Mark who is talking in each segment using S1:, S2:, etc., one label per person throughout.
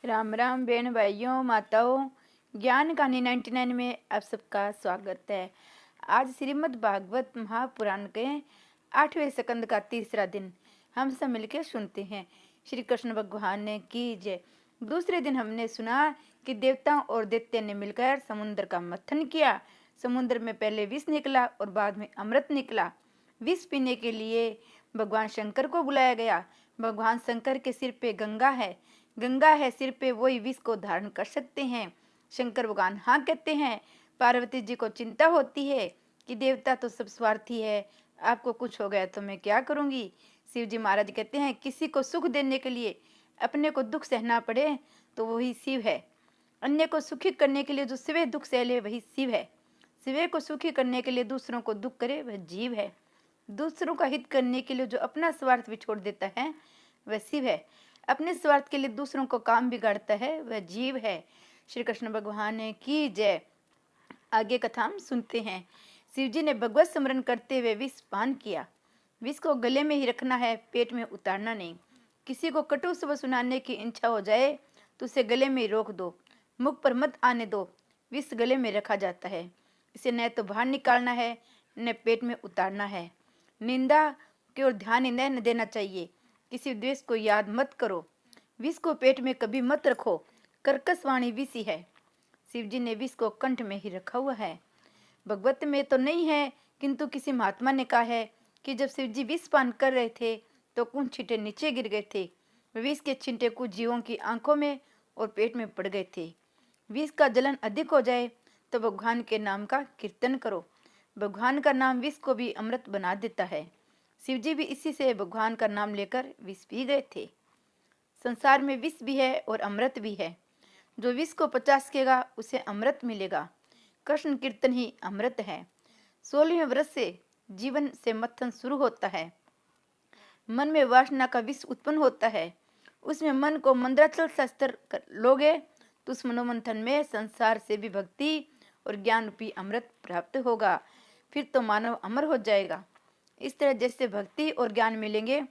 S1: राम राम बहन भाइयों माताओं, ज्ञान कहानी 99 में आप सबका स्वागत है। आज श्रीमद् भागवत महापुराण के 8वें स्कंद का तीसरा दिन हम सब मिलकर सुनते हैं। श्री कृष्ण भगवान ने की जय। दूसरे दिन हमने सुना कि देवताओं और दैत्य ने मिलकर समुद्र का मंथन किया। समुद्र में पहले विष निकला और बाद में अमृत निकला। विष पीने के लिए भगवान शंकर को बुलाया गया। भगवान शंकर के सिर पे गंगा है, गंगा है सिर पे, वही विष को धारण कर सकते हैं। शंकर भगवान हाँ कहते हैं। पार्वती जी को चिंता होती है कि देवता तो सब स्वार्थी है, आपको कुछ हो गया तो मैं क्या करूंगी। शिव जी महाराज कहते हैं किसी को सुख देने के लिए अपने को दुख सहना पड़े तो वही शिव है। अन्य को सुखी करने के लिए जो सिवे दुख सह ले वही शिव है। सिवे को सुखी करने के लिए दूसरों को दुख करे वह जीव है। दूसरों का हित करने के लिए जो अपना स्वार्थ भी छोड़ देता है वह शिव है। अपने स्वार्थ के लिए दूसरों को काम बिगाड़ता है वह जीव है। श्री कृष्ण भगवान ने की जय। आगे कथा हम सुनते हैं। शिव जी ने भगवत स्मरण करते हुए विष पान किया। विष को गले में ही रखना है, पेट में उतारना नहीं। किसी को कटु शब्द सुनाने की इच्छा हो जाए तो उसे गले में रोक दो, मुख पर मत आने दो। विष गले में रखा जाता है, इसे न तो बाहर निकालना है न पेट में उतारना है। निंदा की ओर ध्यान ही न देना चाहिए। किसी द्वेष को याद मत करो। विष को पेट में कभी मत रखो, कर्कश वाणी विष ही है। शिव जी ने विष को कंठ में ही रखा हुआ है। भगवत में तो नहीं है, किंतु किसी महात्मा ने कहा है कि जब शिव जी विष पान कर रहे थे तो कुछ छींटे नीचे गिर गए थे। विष के छींटे कुछ जीवों की आंखों में और पेट में पड़ गए थे। विष का जलन अधिक हो जाए तो भगवान के नाम का कीर्तन करो। भगवान का नाम विष को भी अमृत बना देता है। शिव जी भी इसी से भगवान का नाम लेकर विष पी गए थे। संसार में विष भी है और अमृत भी है। जो विष को पचा सकेगा उसे अमृत मिलेगा। कृष्ण कीर्तन ही अमृत है। 16वें वर्ष से जीवन से मंथन शुरू होता है। मन में वासना का विष उत्पन्न होता है। उसमें मन को मंत्राचल शास्त्र कर लोगे तो उस मनोमंथन में संसार से भी भक्ति और ज्ञान रूपी अमृत प्राप्त होगा। फिर तो मानव अमर हो जाएगा। इस तरह जैसे भक्ति और ज्ञान मिलेंगे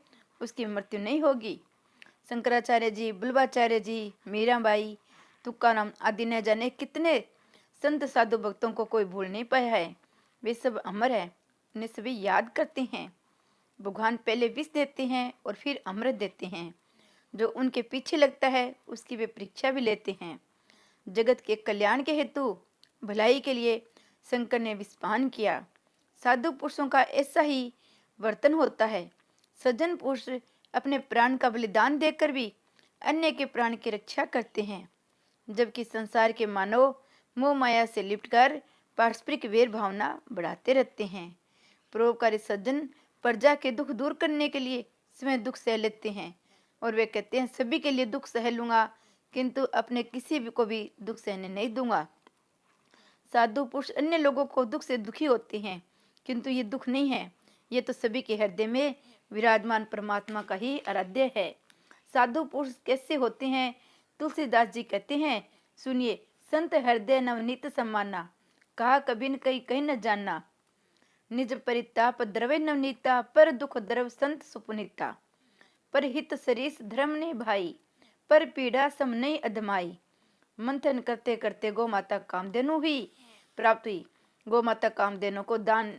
S1: उसकी मृत्यु नहीं होगी। शंकराचार्य जी, बुलवाचार्य जी, मीराबाई, तुकाराम आदि न जाने कितने संत साधु भक्तों को कोई भूल नहीं पाया है। वे सब अमर है, उन्हें सभी याद करते हैं। भगवान पहले विष देते हैं और फिर अमृत देते हैं। जो उनके पीछे लगता है उसकी वे परीक्षा भी लेते हैं। जगत के कल्याण के हेतु भलाई के लिए शंकर ने विष पान किया। साधु पुरुषों का ऐसा ही वर्तन होता है। सज्जन पुरुष अपने प्राण का बलिदान देकर भी अन्य के प्राण की रक्षा करते हैं, जबकि संसार के मानव मोह माया से लिपटकर पारस्परिक वेर भावना बढ़ाते रहते हैं। परोपकारी सज्जन प्रजा के दुख दूर करने के लिए स्वयं दुख सह लेते हैं और वे कहते हैं सभी के लिए दुख सह लूंगा, किंतु अपने किसी भी को भी दुख सहने नहीं दूंगा। साधु पुरुष अन्य लोगों को दुख से दुखी होते हैं, किंतु ये दुख नहीं है, ये तो सभी के हृदय में विराजमान परमात्मा का ही आराध्य है। साधु पुरुष कैसे होते हैं? तुलसीदास जी कहते हैं, सुनिए, संत हृदय नवनीत सम्माना, कहा कभी न कहीं कहीं न जानना। निज परिताप द्रव्य नवनीता, पर दुख द्रव संत सुपुनीता। पर हित सरीस धर्म ने भाई, पर पीड़ा सम नहीं अधमाई। मंथन करते करते गौ माता कामधेनु ही प्राप्त हुई। गौ माता कामधेनु को दान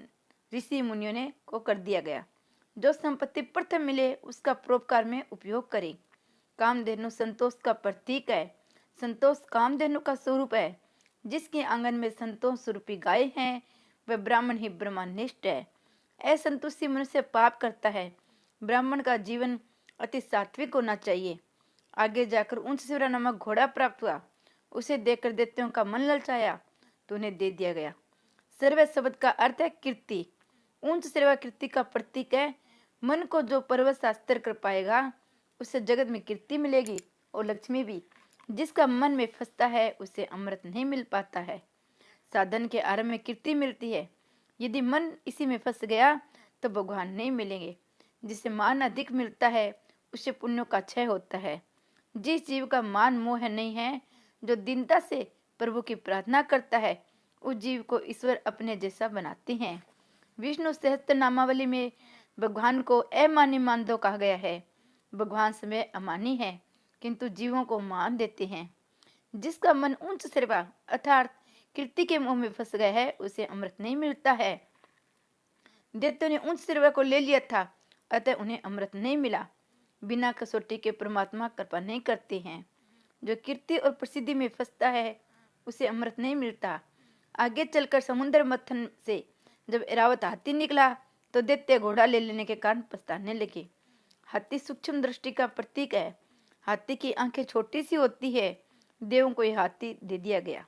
S1: ऋषि मुनियों ने को कर दिया गया। जो संपत्ति प्रथम मिले उसका परोपकार में उपयोग करें। कामधेनु संतोष का प्रतीक है। संतोष कामधेनु का स्वरूप है। जिसके आंगन में संतोष स्वरूपी गाय हैं वह ब्राह्मण ही ब्रह्मनिष्ठ है। असंतुष्टि मनुष्य पाप करता है। ब्राह्मण का जीवन अति सात्विक होना चाहिए। आगे जाकर ऊंच शिवरा नामक घोड़ा प्राप्त हुआ। उसे देखकर दैत्यों का मन ललचाया तो उन्हें दे दिया गया। सर्व शब्द का अर्थ है कीर्ति। ऊंच सेवा कीर्ति का प्रतीक है। मन को जो पर्वत शास्त्र कर पाएगा उसे जगत में कीर्ति मिलेगी और लक्ष्मी भी। जिसका मन में फंसता है उसे अमृत नहीं मिल पाता है। साधन के आरंभ में कीर्ति मिलती है, यदि मन इसी में फंस गया तो भगवान नहीं मिलेंगे। जिसे मान अधिक मिलता है उससे पुण्यों का क्षय होता है। जिस जीव का मान मोह नहीं है, जो दीनता से प्रभु की प्रार्थना करता है, उस जीव को ईश्वर अपने जैसा बनाते हैं। विष्णु सहस्त्र नामावली में भगवान को अमानी मानदो कहा गया है। भगवान समय अमानी है। किंतु जीवों को मान देते हैं। जिसका मन उच्च श्रेवा अर्थात कीर्ति के मोह में फंस गया है उसे अमृत नहीं मिलता है। दैत्यों ने उच्च श्रेवा को ले लिया था, अतः उन्हें अमृत नहीं मिला। बिना कसौटी के परमात्मा कृपा नहीं करते हैं। जो कीर्ति और प्रसिद्धि में फंसता है उसे अमृत नहीं मिलता। आगे चलकर समुद्र मथन से जब ऐरावत हाथी निकला तो दैत्य घोड़ा ले लेने के कारण पछताने लगे। हाथी सूक्ष्म दृष्टि का प्रतीक है। हाथी की आंखें छोटी सी होती है। देवों को यह हाथी दे दिया गया।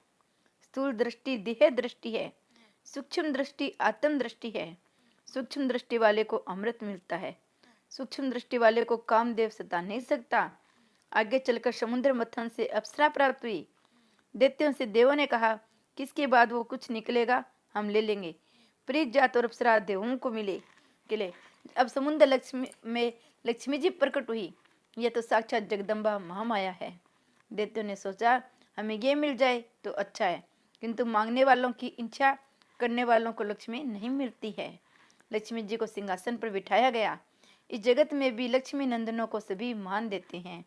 S1: स्थूल दृष्टि देह दृष्टि है, सूक्ष्म दृष्टि आत्म दृष्टि है। सूक्ष्म दृष्टि वाले को अमृत मिलता है। सूक्ष्म दृष्टि वाले को कामदेव सता नहीं सकता। आगे चलकर समुद्र मथन से अप्सरा प्राप्त हुई। दैत्यों से देवों ने कहा किसके बाद वो कुछ निकलेगा हम ले लेंगे। प्रीत जात और अप्सरा देवों को मिले। अब समुद्र लक्ष्मी जी प्रकट हुई। यह तो साक्षात जगदम्बा महामाया है। दैत्यों ने सोचा हमें ये मिल जाए तो अच्छा है, किंतु मांगने वालों की इच्छा करने वालों को लक्ष्मी नहीं मिलती है। लक्ष्मी जी को सिंहासन पर बिठाया गया। इस जगत में भी लक्ष्मी नंदनों को सभी मान देते हैं।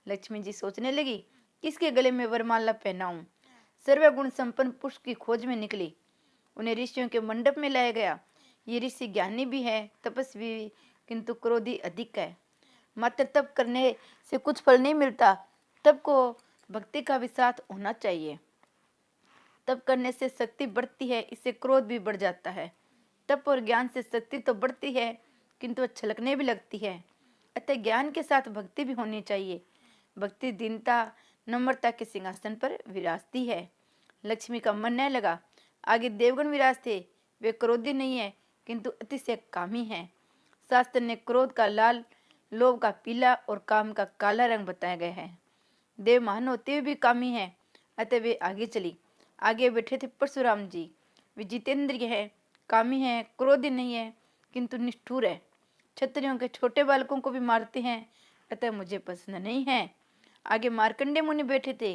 S1: लक्ष्मी जी सोचने लगी किसके गले में वरमाला पहनाऊं। सर्वगुण संपन्न पुरुष की खोज में निकली। उन्हें ऋषियों के मंडप में लाया गया। ये ऋषि ज्ञानी भी है, तपस्वी भी, किंतु क्रोधी अधिक है। मात्र तप करने से कुछ फल नहीं मिलता। तप को भक्ति का भी साथ होना चाहिए। तप करने से शक्ति बढ़ती है, इससे क्रोध भी बढ़ जाता है। तप और ज्ञान से शक्ति तो बढ़ती है किंतु छलकने भी लगती है। अतः ज्ञान के साथ भक्ति भी होनी चाहिए। भक्ति दीनता नम्रता के सिंहासन पर विराजती है। लक्ष्मी का मन न लगा। आगे देवगण विराज थे। वे क्रोधी नहीं है किंतु अतिशय कामी है। शास्त्र ने क्रोध का लाल, लोभ का पीला और काम का काला रंग बताया गया है। देव महान होते हुए भी कामी है, अतः वे आगे चली। आगे बैठे थे परशुराम जी। वे जितेंद्रिय है, कामी है, क्रोधी नहीं है किंतु निष्ठुर है। क्षत्रियों के छोटे बालकों को भी मारते हैं, अतः मुझे पसंद नहीं है। आगे मार्कंडे मुनि बैठे थे।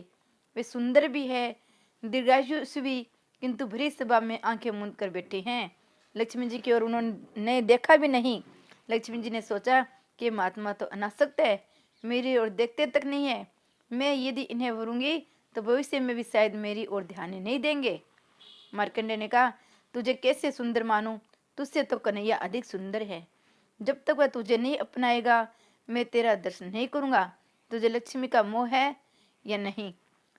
S1: वे सुंदर भी है, दीर्घायुष भी, किंतु भरी सभा में आंखें मूंद कर बैठे हैं। लक्ष्मी जी की ओर उन्होंने देखा भी नहीं। लक्ष्मी जी ने सोचा कि महात्मा तो अनासक्त है, मेरी ओर देखते तक नहीं है। मैं यदि इन्हें वरूंगी तो भविष्य में भी शायद मेरी ओर ध्यान ही नहीं देंगे। मार्कंडे ने कहा तुझे कैसे सुंदर मानूं, तुझसे तो कन्हैया अधिक सुंदर है। जब तक वह तुझे नहीं अपनाएगा मैं तेरा दर्शन नहीं करूंगा। तुझे लक्ष्मी का मोह है या नहीं?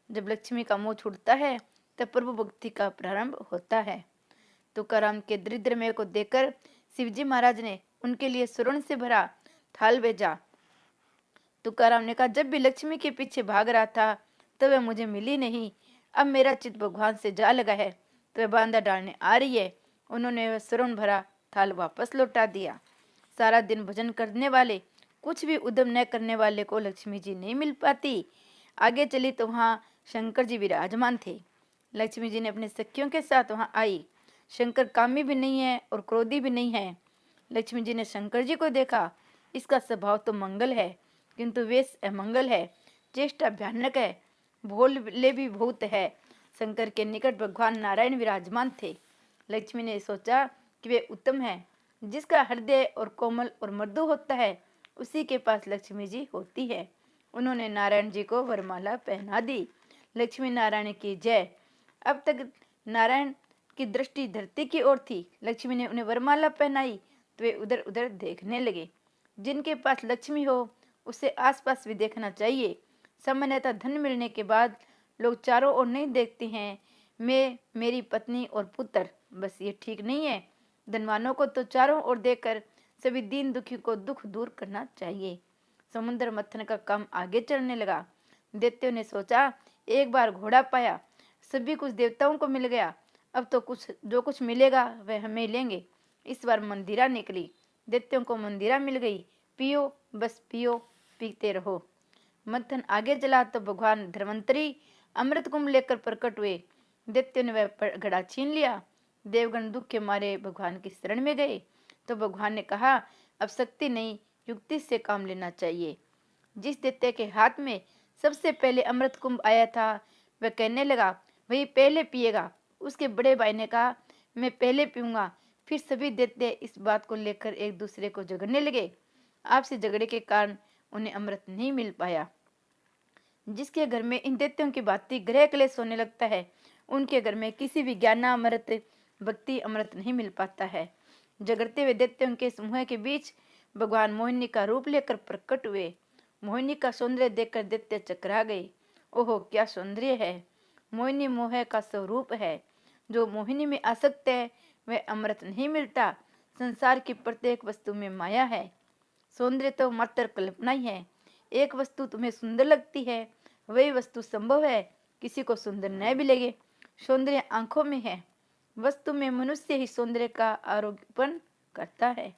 S1: जब लक्ष्मी का मोह छूटता है तब प्रभु भक्ति का प्रारंभ होता है। तुकाराम के दरिद्र को देखकर शिवजी महाराज ने उनके लिए स्वर्ण से भरा थाल भेजा। तुकाराम ने कहा जब भी लक्ष्मी के पीछे भाग रहा था तो वह मुझे मिली नहीं। अब मेरा चित्त भगवान से जा लगा है तो वह बांधा डालने आ रही है। उन्होंने वह स्वर्ण भरा थाल वापस लौटा दिया। सारा दिन भजन करने वाले, कुछ भी उद्यम न करने वाले को लक्ष्मी जी नहीं मिल पाती। आगे चली तो वहाँ शंकर जी विराजमान थे। लक्ष्मी जी ने अपने सखियों के साथ वहाँ आई। शंकर कामी भी नहीं है और क्रोधी भी नहीं है। लक्ष्मी जी ने शंकर जी को देखा। इसका स्वभाव तो मंगल है किंतु वेश अमंगल है, चेष्टा भयानक है, भोले भी बहुत है। शंकर के निकट भगवान नारायण विराजमान थे। लक्ष्मी ने सोचा कि वे उत्तम है। जिसका हृदय और कोमल और मृदु होता है उसी के पास लक्ष्मी जी होती है। उन्होंने नारायण जी को वरमाला पहना दी। लक्ष्मी नारायण की जय। अब तक नारायण की दृष्टि धरती की ओर थी। लक्ष्मी ने उन्हें वरमाला पहनाई तो वे उधर उधर देखने लगे। जिनके पास लक्ष्मी हो उसे आसपास भी देखना चाहिए। सामान्यतः धन मिलने के बाद लोग चारों ओर नहीं देखते हैं, मैं, मेरी पत्नी और पुत्र, बस ये ठीक नहीं है। धनवानों को तो चारों ओर देखकर सभी दीन दुखी को दुख दूर करना चाहिए। समुद्र मथन का काम आगे चलने लगा। दैत्यों ने सोचा एक बार घोड़ा पाया, सभी कुछ देवताओं को मिल गया, अब तो जो कुछ मिलेगा वह हमें लेंगे। इस बार मंदिरा निकली। दैत्यों को मंदिरा मिल गई। पियो, बस पियो, पीते रहो। मथन आगे चला तो भगवान धर्मंतरी अमृत कुंभ लेकर प्रकट हुए। दैत्यों ने वह घड़ा छीन लिया। देवगण दुख के मारे भगवान की शरण में गए तो भगवान ने कहा अब शक्ति नहीं, युक्ति से काम लेना चाहिए। जिस दैत्य के हाथ में सबसे पहले अमृत कुंभ आया था वह कहने लगा वही पहले पिएगा। उसके बड़े भाई ने कहा मैं पहले पीऊंगा। फिर सभी दैत्य इस बात को लेकर एक दूसरे को झगड़ने लगे। आपसी झगड़े के कारण उन्हें अमृत नहीं मिल पाया। जिसके घर में इन दैत्यों की भांति ग्रह क्लेश होने लगता है, उनके घर में किसी भी ज्ञानामृत भक्ति अमृत नहीं मिल पाता है। जगड़ते हुए दैत्यों के समूह के बीच भगवान मोहिनी का रूप लेकर प्रकट हुए। मोहिनी का सौंदर्य देखकर दैत्य चकरा गए। ओहो, क्या सौंदर्य है! मोहिनी मोह का स्वरूप है। जो मोहिनी में आसक्त है वह अमृत नहीं मिलता। संसार की प्रत्येक वस्तु में माया है। सौंदर्य तो मात्र कल्पना ही है। एक वस्तु तुम्हें सुंदर लगती है, वही वस्तु संभव है किसी को सुंदर न भी लगे। सौंदर्य आंखों में है। वस्तु में मनुष्य ही सौंदर्य का आरोपण करता है।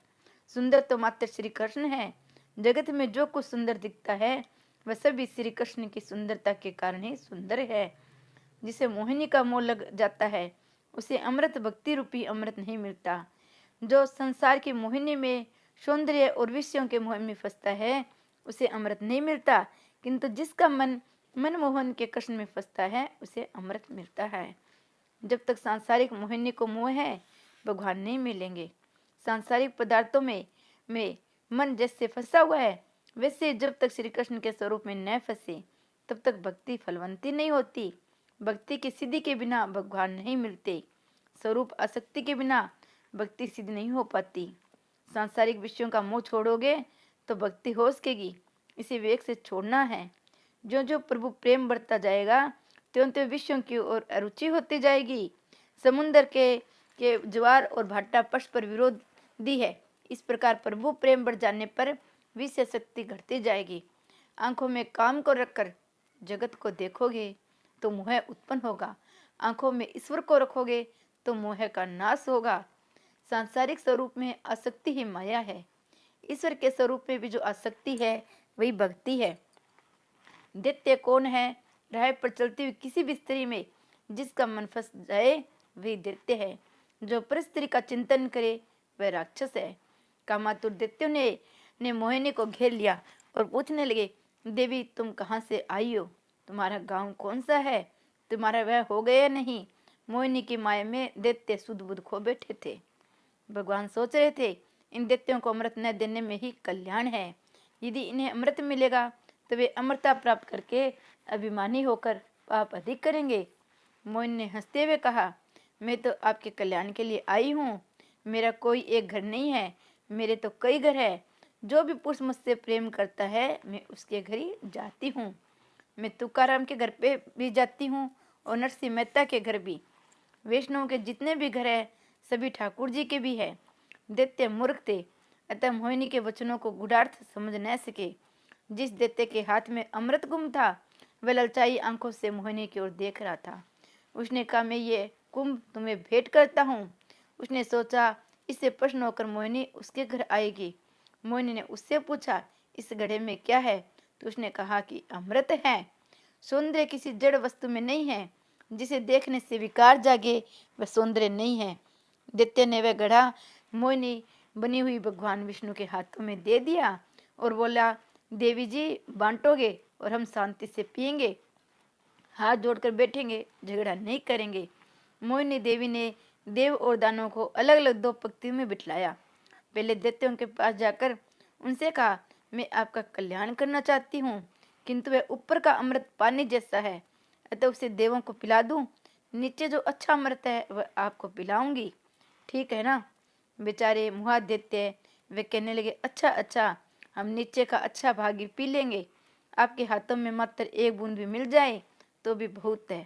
S1: सुंदर तो मात्र श्री कृष्ण है। जगत में जो कुछ सुंदर दिखता है वह सभी श्री कृष्ण की सुंदरता के कारण ही सुंदर है। जिसे मोहिनी का मोह लग जाता है उसे अमृत भक्ति रूपी अमृत नहीं मिलता। जो संसार की मोहिनी में सौंदर्य और विषयों के मोह में फंसता है उसे अमृत नहीं मिलता, किंतु जिसका मन मनमोहन के कृष्ण में फंसता है उसे अमृत मिलता है। जब तक सांसारिक मोहिनी को मोह है, भगवान नहीं मिलेंगे। सांसारिक पदार्थों में मन जैसे फंसा हुआ है, वैसे जब तक श्री कृष्ण के स्वरूप में न फंसे तब तक भक्ति फलवंती नहीं होती। भक्ति की सिद्धि के बिना भगवान नहीं मिलते। स्वरूप आसक्ति के बिना भक्ति सिद्ध नहीं हो पाती। सांसारिक विषयों का मोह छोड़ोगे तो भक्ति हो सकेगी। इसे विवेक से छोड़ना है। जो जो प्रभु प्रेम बढ़ता जाएगा त्यों त्यों विषयों की ओर अरुचि होती जाएगी। समुन्दर के ज्वार और भाटा परस्पर विरोधी है। इस प्रकार प्रभु प्रेम बढ़ जाने पर विषय शक्ति घटती जाएगी। आंखों में काम को रखकर जगत को देखोगे तो मोह उत्पन्न होगा। आंखों में ईश्वर को रखोगे तो मोह का नाश होगा। सांसारिक स्वरूप में आसक्ति ही माया है। ईश्वर के स्वरूप में भी जो आसक्ति है वही भक्ति है। दैत्य कौन है? राह पर चलती हुई किसी भी स्त्री में जिसका मन फंस जाए वही दैत्य है। जो पर स्त्री का चिंतन करे वह राक्षस है। कामातुर दैत्यों ने मोहिनी को घेर लिया और पूछने लगे, देवी तुम कहाँ से आई हो? तुम्हारा गांव कौन सा है? तुम्हारा वह हो गया नहीं? मोहिनी की माया में दैत्य सुध बुध खो बैठे थे। भगवान सोच रहे थे इन दैत्यों को अमृत न देने में ही कल्याण है। यदि इन्हें अमृत मिलेगा तो वे अमृता प्राप्त करके अभिमानी होकर पाप अधिक करेंगे। मोहिनी ने हंसते हुए कहा, मैं तो आपके कल्याण के लिए आई हूँ। मेरा कोई एक घर नहीं है, मेरे तो कई घर है। जो भी पुरुष मुझसे प्रेम करता है मैं उसके घर ही जाती हूँ। मैं तुकाराम के घर पे भी जाती हूँ और नरसिंह मेहता के घर भी। वैष्णव के जितने भी घर है सभी ठाकुर जी के भी है। दैत्य मूर्ख थे, अतः मोहिनी के वचनों को गूढ़ार्थ समझ न सके। जिस दैत्य के हाथ में अमृत गुम था वह ललचाई आंखों से मोहिनी की ओर देख रहा था। उसने कहा, मैं ये कुंभ तुम्हें भेंट करता हूँ। उसने सोचा इससे प्रश्न होकर मोहिनी उसके घर आएगी। मोहिनी ने उससे पूछा, इस घड़े में क्या है? तो उसने कहा कि अमृत है। सौंदर्य किसी जड़ वस्तु में नहीं है। जिसे देखने से विकार जागे वह सौंदर्य नहीं है। दैत्य ने वह घड़ा मोहिनी बनी हुई भगवान विष्णु के हाथों में दे दिया और बोला, देवी जी बांटोगे और हम शांति से पिएंगे, हाथ जोड़कर बैठेंगे, झगड़ा नहीं करेंगे। मोहिनी देवी ने देव और दानवों को अलग अलग दो पंक्तियों में बिठलाया। पहले दैत्यों के पास जाकर उनसे कहा, मैं आपका कल्याण करना चाहती हूँ, किंतु वह ऊपर का अमृत पानी जैसा है, अतः उसे देवों को पिला दूं। नीचे जो अच्छा अमृत है वह आपको पिलाऊंगी, ठीक है ना? बेचारे मुहा दैत्य वे कहने लगे, अच्छा अच्छा, हम नीचे का अच्छा भाग ही पी लेंगे। आपके हाथों में मात्र एक बूंद भी मिल जाए तो भी बहुत है।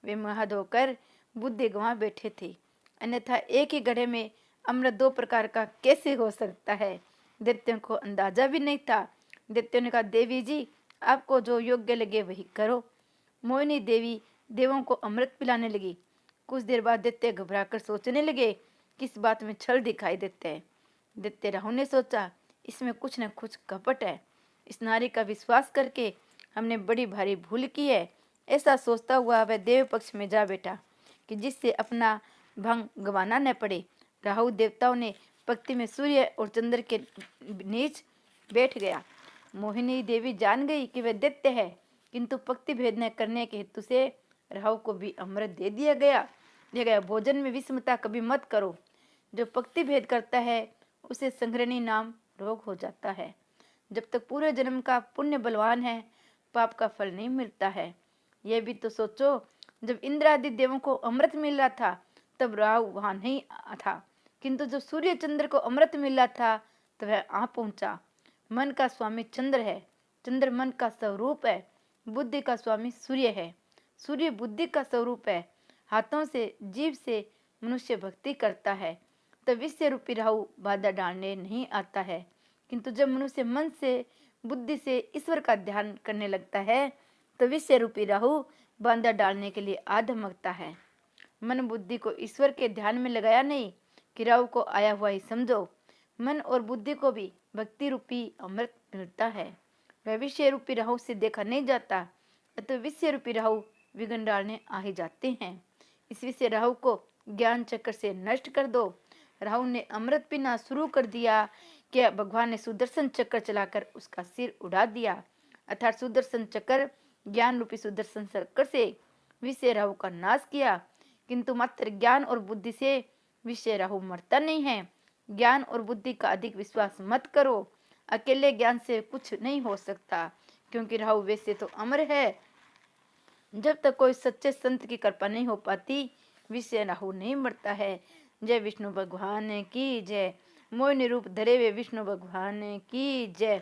S1: वे मुहा धोकर बुद्धि गंवा बैठे थे। अन्यथा एक ही घड़े में अमृत दो प्रकार का कैसे हो सकता है? दैत्यों को अंदाजा भी नहीं था। दैत्यों ने कहा, देवी जी आपको जो योग्य लगे वही करो। मोहिनी देवी देवों को अमृत पिलाने लगी। कुछ देर बाद दैत्य घबराकर सोचने लगे किस बात में छल दिखाई देते हैं। दैत्य राहु ने सोचा, इसमें कुछ न कुछ कपट है। इस नारी का विश्वास करके हमने बड़ी भारी भूल की है। ऐसा सोचता हुआ वह देव पक्ष में जा बैठा कि जिससे अपना भंग गंवाना न पड़े। राहु देवताओं ने पंक्ति में सूर्य और चंद्र के नीच बैठ गया। मोहिनी देवी जान गई कि वह दैत्य है, किंतु पंक्ति भेद न करने के हेतु से राहु को भी अमृत दे दिया गया। भोजन में विषमता कभी मत करो। जो पंक्ति भेद करता है उसे संग्रहणी नाम रोग हो जाता है। जब तक पूरे जन्म का पुण्य बलवान है पाप का फल नहीं मिलता है। यह भी तो सोचो, जब इंद्र आदि देवों को अमृत मिल रहा था तब राहु वहां नहीं था, किंतु जब सूर्य चंद्र को अमृत मिल रहा था तब वह आ पहुंचा। मन का स्वामी चंद्र है, चंद्र मन का स्वरूप है, बुद्धि का स्वामी सूर्य है, सूर्य बुद्धि का स्वरूप है। हाथों से जीव से मनुष्य भक्ति करता है तो विषय रूपी राहु बाधा डालने नहीं आता है, किंतु जब मनुष्य मन से बुद्धि से ईश्वर का ध्यान करने लगता है तो विषय रूपी राहु बाधा डालने के लिए आ धमकता है। मन बुद्धि को ईश्वर के ध्यान में लगाया नहीं कि राहु को आया हुआ ही समझो। मन और बुद्धि को भी भक्ति रूपी अमृत मिलता है, वह विषय रूपी राहु से देखा नहीं जाता, अतः विषय रूपी राहु विघ्न डालने आ ही जाते हैं। इस विषय राहु को ज्ञान चक्र से नष्ट कर दो। राहु ने अमृत पीना शुरू कर दिया कि भगवान ने सुदर्शन चक्र चलाकर उसका सिर उड़ा दिया, अर्थात सुदर्शन चक्र ज्ञान रूपी सुदर्शन चक्र से विषय राहु का नाश किया, किंतु मात्र ज्ञान और बुद्धि से विषय राहु मरता नहीं है। ज्ञान और बुद्धि का अधिक विश्वास मत करो, अकेले ज्ञान से कुछ नहीं हो सकता, क्योंकि राहु वैसे तो अमर है। जब तक कोई सच्चे संत की कृपा नहीं हो पाती विषय राहु नहीं मरता है। जय विष्णु भगवान की जय। मोहिनी रूप धरे हुए विष्णु भगवान की जय।